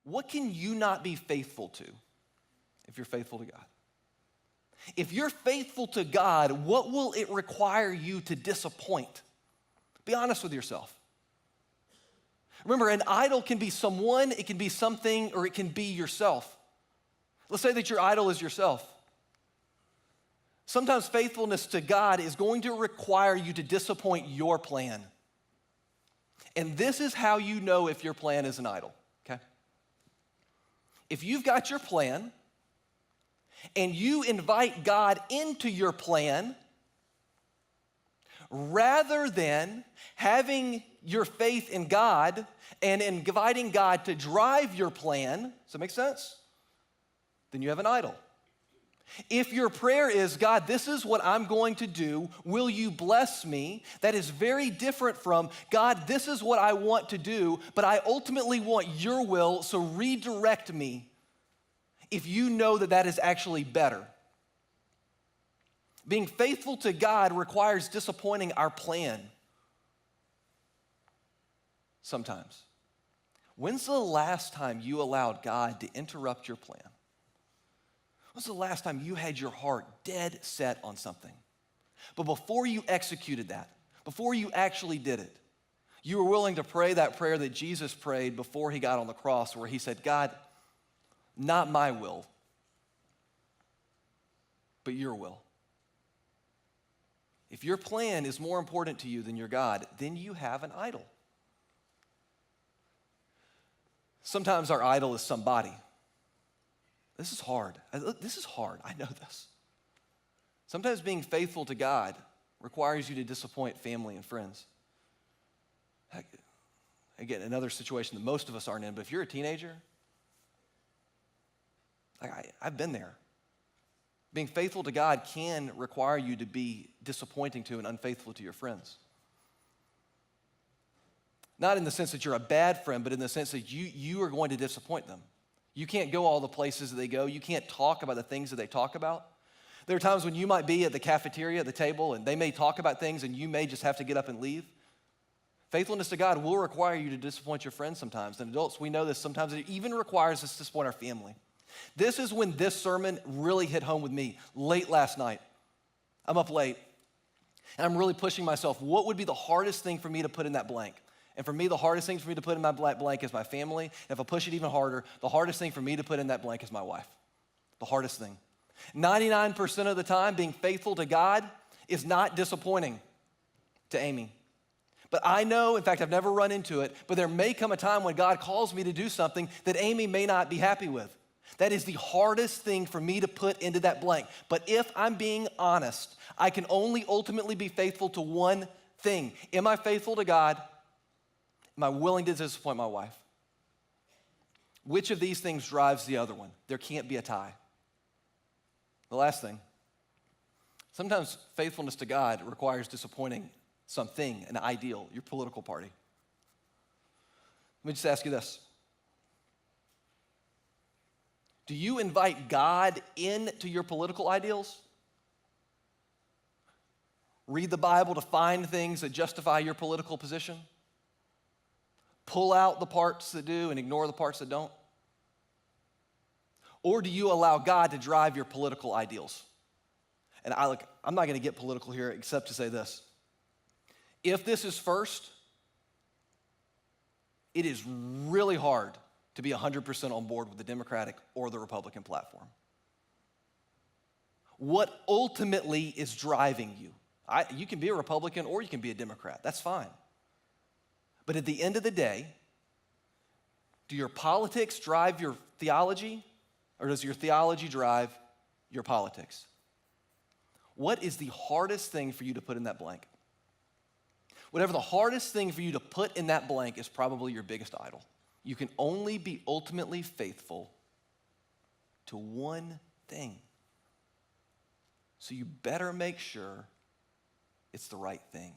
what can you not be faithful to if you're faithful to God? If you're faithful to God, what will it require you to disappoint? Be honest with yourself. Remember, an idol can be someone, it can be something, or it can be yourself. Let's say that your idol is yourself. Sometimes faithfulness to God is going to require you to disappoint your plan. And this is how you know if your plan is an idol, okay? If you've got your plan and you invite God into your plan, rather than having your faith in God and inviting God to drive your plan, does that make sense? Then you have an idol. If your prayer is, God, this is what I'm going to do, will you bless me? That is very different from, God, this is what I want to do, but I ultimately want your will, so redirect me. If you know that that is actually better. Being faithful to God requires disappointing our plan sometimes. When's the last time you allowed God to interrupt your plan? When's the last time you had your heart dead set on something? But before you executed that, before you actually did it, you were willing to pray that prayer that Jesus prayed before he got on the cross, where he said, God, not my will, but your will. If your plan is more important to you than your God, then you have an idol. Sometimes our idol is somebody. This is hard. This is hard. I know this. Sometimes being faithful to God requires you to disappoint family and friends. Again, another situation that most of us aren't in, but if you're a teenager, I've been there. Being faithful to God can require you to be disappointing to and unfaithful to your friends. Not in the sense that you're a bad friend, but in the sense that you are going to disappoint them. You can't go all the places that they go. You can't talk about the things that they talk about. There are times when you might be at the cafeteria, at the table, and they may talk about things and you may just have to get up and leave. Faithfulness to God will require you to disappoint your friends sometimes. And adults, we know this. Sometimes it even requires us to disappoint our family. This is when this sermon really hit home with me late last night. I'm up late, and I'm really pushing myself. What would be the hardest thing for me to put in that blank? And for me, the hardest thing for me to put in my blank is my family. And if I push it even harder, the hardest thing for me to put in that blank is my wife. The hardest thing. 99% of the time, being faithful to God is not disappointing to Amy. But I know, in fact, I've never run into it, but there may come a time when God calls me to do something that Amy may not be happy with. That is the hardest thing for me to put into that blank. But if I'm being honest, I can only ultimately be faithful to one thing. Am I faithful to God? Am I willing to disappoint my wife? Which of these things drives the other one? There can't be a tie. The last thing, sometimes faithfulness to God requires disappointing something, an ideal, your political party. Let me just ask you this. Do you invite God into your political ideals? Read the Bible to find things that justify your political position? Pull out the parts that do and ignore the parts that don't? Or do you allow God to drive your political ideals? And I'm not going to get political here except to say this. If this is first, it is really hard to be 100% on board with the Democratic or the Republican platform. What ultimately is driving you? You can be a Republican or you can be a Democrat. That's fine. But at the end of the day, do your politics drive your theology, or does your theology drive your politics? What is the hardest thing for you to put in that blank? Whatever the hardest thing for you to put in that blank is probably your biggest idol. You can only be ultimately faithful to one thing. So you better make sure it's the right thing.